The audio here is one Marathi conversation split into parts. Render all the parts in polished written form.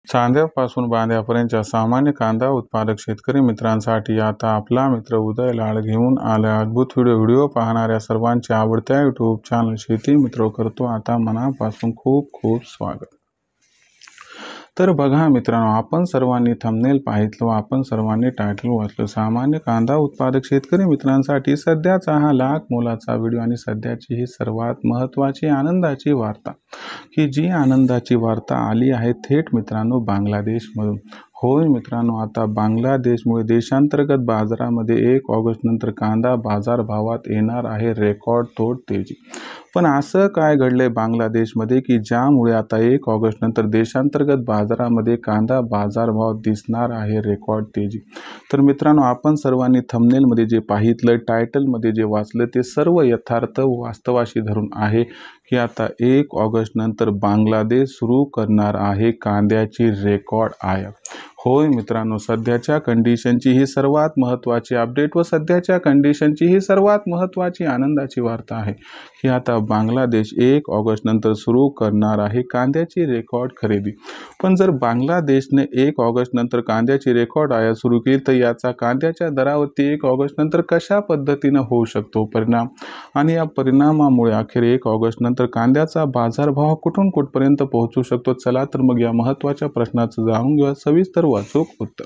चांद्यापासून बांद्यापर्यंतच्या सामान्य कांदा उत्पादक शेतकरी मित्रांसाठी आता आपला मित्र उदय लाड घेऊन आला अद्भुत व्हिडिओ पाहणाऱ्या सर्वांच्या आवडत्या यूट्यूब चॅनल शेती मित्र करतो आता मनापासून खूप खूप स्वागत। तर बघा मित्रांनो, आपण सर्वांनी थंबनेल पाहितलं, आपण सर्वांनी टायटल वाचलं। सामान्य कांदा उत्पादक शेतकरी मित्रांसाठी सध्याचा हा लाख मोलाचा व्हिडिओ आणि सध्याची ही सर्वात महत्त्वाची आनंदाची वार्ता, की जी आनंदाची वार्ता आली आहे थेट मित्रांनो बांगलादेशमधून। होय मित्रांनो, आता बांगलादेशमुळे देशांतर्गत बाजारामध्ये 1 ऑगस्ट नंतर कांदा बाजार भावात येणार आहे रेकॉर्ड तोड तेजी। पण असं काय घडलंय बांगलादेशमध्ये की ज्यामुळे आता 1 ऑगस्ट नंतर देशांतर्गत बाजारामध्ये कांदा बाजारभाव दिसणार आहे रेकॉर्ड तेजी। तर मित्रांनो, आपण सर्वांनी थंबनेलमध्ये जे पाहितलं, टायटलमध्ये जे वाचलं ते सर्व यथार्थ वास्तवाशी धरून आहे की आता 1 ऑगस्ट नंतर बांगलादेश सुरू करणार आहे कांद्याची रेकॉर्ड आयात। होय मित्रांनो, सध्याच्या कंडिशनची ही सर्वात महत्त्वाची अपडेट व सध्याच्या कंडिशनची ही सर्वात महत्त्वाची आनंदाची वार्ता आहे की आता बांगलादेश 1 ऑगस्ट नंतर सुरू करणार आहे कांद्याची रेकॉर्ड खरेदी। पण जर बांगलादेशने 1 ऑगस्ट नंतर कांद्याची रेकॉर्ड आयात सुरू केली तर याचा कांद्याच्या दरावरती 1 ऑगस्ट नंतर कशा पद्धतीने होऊ शकतो परिणाम, आणि या परिणामामुळे अखेर 1 ऑगस्ट नंतर कांद्याचा बाजारभाव कुठून कुठपर्यंत पोहोचू शकतो। चला तर मग या महत्त्वाच्या प्रश्नाचं जाणून घेऊया सविस्तर वाचूक उत्तर।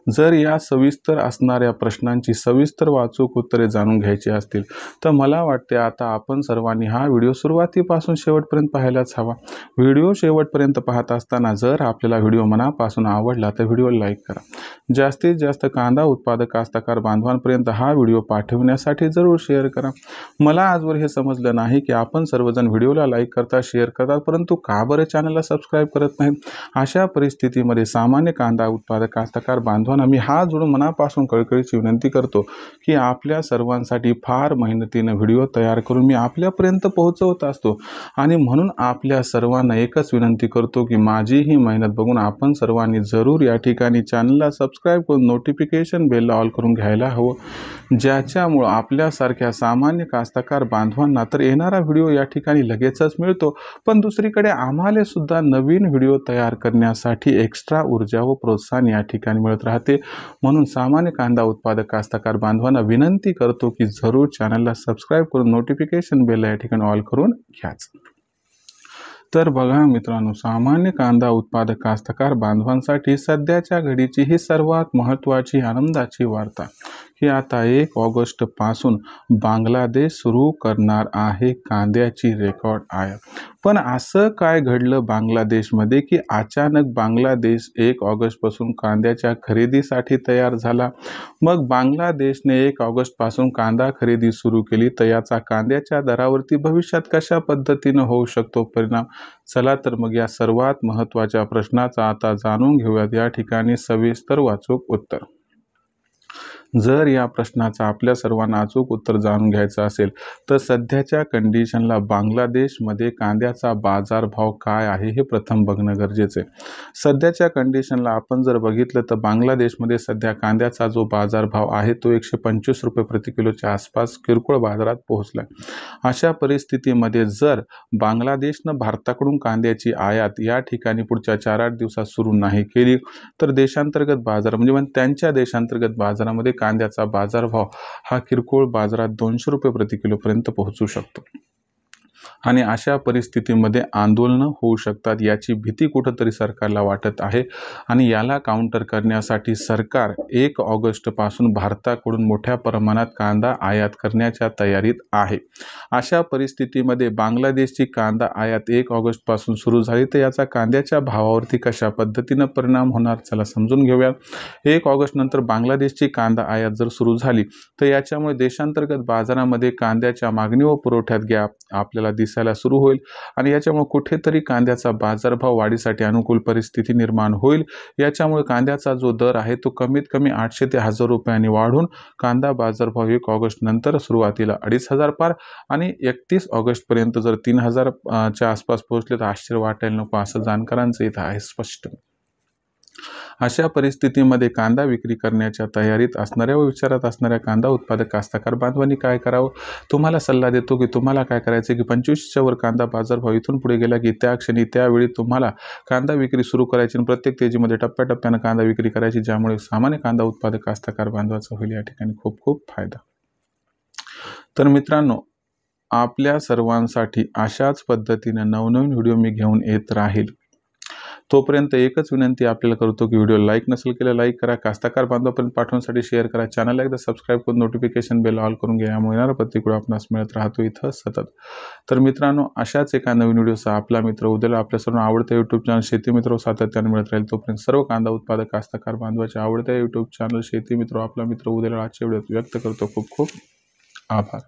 जर या सविस्तर असणाऱ्या प्रश्नांची सविस्तर वाचूक उत्तरे जाणून घ्यायची असतील तर मला वाटते आता आपण सर्वांनी हा व्हिडिओ सुरुवातीपासून शेवटपर्यंत पाहायलाच हवा। व्हिडिओ शेवटपर्यंत पाहत असताना जर आपल्याला व्हिडिओ मनापासून आवडला तर व्हिडिओ लाईक करा। जास्तीत जास्त कांदा उत्पादक कास्तकार बांधवांपर्यंत हा व्हिडिओ पाठवण्यासाठी जरूर शेअर करा। मला आजवर हे समजलं नाही की आपण सर्वजण व्हिडिओला लाईक करता, शेअर करतात, परंतु का बरं चॅनलला सबस्क्राईब करत नाहीत। अशा परिस्थितीमध्ये सामान्य कांदा उत्पादक कास्तकार बांधवांना मी हात जोडून मनापासून कळकळीची विनंती करतो की आपल्या सर्वांसाठी फार मेहनतीने व्हिडिओ तयार करून मी आपल्यापर्यंत पोहोचवत असतो, आणि म्हणून आपल्या सर्वांना एकच विनंती करतो की माझी ही मेहनत बघून आपण सर्वांनी जरूर या ठिकाणी चॅनलला सबस्क्राईब करून नोटिफिकेशन बेलला ऑल करून घ्यायला हवं, ज्याच्यामुळं आपल्यासारख्या सामान्य कास्तकार बांधवांना तर येणारा व्हिडिओ या ठिकाणी लगेचच मिळतो, पण दुसरीकडे आम्हाला सुद्धा नवीन व्हिडिओ तयार करण्यासाठी एक्स्ट्रा ऊर्जा व प्रोत्साहन या ठिकाणी मिळत राहते। म्हणून सामान्य कांदा उत्पादक कास्तकार बांधवांना विनंती करतो की जरूर चॅनलला सबस्क्राईब करून नोटिफिकेशन बेलला या ठिकाणी ऑल करून घ्याच। तर बघा मित्रांनो, सामान्य कांदा उत्पादक कास्तकार बांधवांसाठी सध्याच्या घडीची ही सर्वात महत्त्वाची आनंदाची वार्ता की आता 1 ऑगस्ट पासून बांगलादेश सुरू करणार आहे कांद्याची रेकॉर्ड आयात। पण असं काय घडलं बांगलादेशमध्ये की अचानक बांगलादेश 1 ऑगस्ट पासून कांद्याच्या खरेदीसाठी तयार झाला। मग बांगलादेशने 1 ऑगस्ट पासून कांदा खरेदी सुरू केली तर याचा कांद्याच्या दरावरती भविष्यात कशा पद्धतीने होऊ शकतो परिणाम। चला तर मग या सर्वात महत्त्वाच्या प्रश्नाचा आता जाणून घेऊयात या ठिकाणी सविस्तर वाचूक उत्तर। जर या प्रश्नाचा आपल्या सर्वांना अचूक उत्तर जाणून घ्यायचं असेल तर सध्याच्या कंडिशनला बांगलादेशमध्ये कांद्याचा बाजारभाव काय आहे हे प्रथम बघणं गरजेचं आहे। सध्याच्या कंडिशनला आपण जर बघितलं तर बांगलादेशमध्ये सध्या कांद्याचा जो बाजारभाव आहे तो 125 रुपये प्रति किलोच्या आसपास किरकोळ बाजारात पोहोचला आहे। अशा परिस्थितीमध्ये जर बांगलादेशनं भारताकडून कांद्याची आयात या ठिकाणी पुढच्या 4-8 दिवसात सुरू नाही केली तर देशांतर्गत बाजार म्हणजे त्यांच्या देशांतर्गत बाजारामध्ये कांद्याचा बाजारभाव हा किरकोळ बाजारात 200 रुपये प्रति किलोपर्यंत पोहोचू शकतो, आणि अशा परिस्थितीमध्ये आंदोलनं होऊ शकतात याची भीती कुठंतरी सरकारला वाटत आहे, आणि याला काउंटर करण्यासाठी सरकार 1 ऑगस्ट पासून भारताकडून मोठ्या प्रमाणात कांदा आयात करण्याच्या तयारीत आहे। अशा परिस्थितीमध्ये बांगलादेशची कांदा आयात 1 ऑगस्ट पासून सुरू झाली तर याचा कांद्याच्या भावावरती कशा पद्धतीने परिणाम होणार चला समजून घेऊया। 1 ऑगस्ट नंतर बांगलादेशची कांदा आयात जर सुरू झाली तर याच्यामुळे देशांतर्गत बाजारामध्ये कांद्याच्या मागणी व पुरवठ्यात गॅप आपल्याला दिसायला सुरू होईल, आणि याच्यामुळे कुठेतरी कांद्याचा बाजारभाव वाढीसाठी अनुकूल परिस्थिती निर्माण होईल। याच्यामुळे कांद्याचा जो दर आहे तो कमीत कमी 800 ते 1000 रुपयांनी वाढून कांदा बाजारभाव 1 ऑगस्ट नंतर सुरुवातीला 2500 पार आणि 31 ऑगस्ट पर्यंत जर 3000 च्या आसपास पोहोचले तर आश्चर्य वाटायला नको, असं जाणकारांचं इथं आहे स्पष्ट। अशा परिस्थितीमध्ये कांदा विक्री करण्याच्या तयारीत असणाऱ्या व विचारात असणाऱ्या कांदा उत्पादक कास्तकार बांधवांनी काय करावं? तुम्हाला सल्ला देतो की तुम्हाला काय करायचं की 25च्या वर कांदा बाजारभाव इथून पुढे गेला की त्या क्षणी त्यावेळी तुम्हाला कांदा विक्री सुरू करायची आणि प्रत्येक तेजीमध्ये टप्प्याटप्प्यानं कांदा विक्री करायची, ज्यामुळे सामान्य कांदा उत्पादक कास्तकार बांधवाचा होईल या ठिकाणी खूप खूप फायदा. तर मित्रांनो, आपल्या सर्वांसाठी अशाच पद्धतीने नवनवीन व्हिडिओ मी घेऊन येत राहील. तोपर्यंत एकच विनंती आपल्याला करतो की व्हिडिओ लाईक नसेल केलं लाईक करा, कास्तकार बांधवांपर्यंत पाठवण्यासाठी शेअर करा, चॅनलला एकदा सबस्क्राईब करून नोटिफिकेशन बेल ऑल करून घ्या, यामुळे येणारा प्रत्येक व्हिडिओ आपणास मिळत राहतो इथं सतत. तर मित्रांनो, अशाच एका नवीन व्हिडिओचा आपला मित्र उद्याला आपल्या सर्व आवडत्या यूट्यूब चॅनल शेती मित्र सातत्याने मिळत राहील. तोपर्यंत सर्व कांदा उत्पादक कास्तकार बांधवाच्या आवडत्या यूट्यूब चॅनल शेती मित्र आपला मित्र उद्याला आजच्या व्हिडिओत व्यक्त करतो. खूप खूप आभार.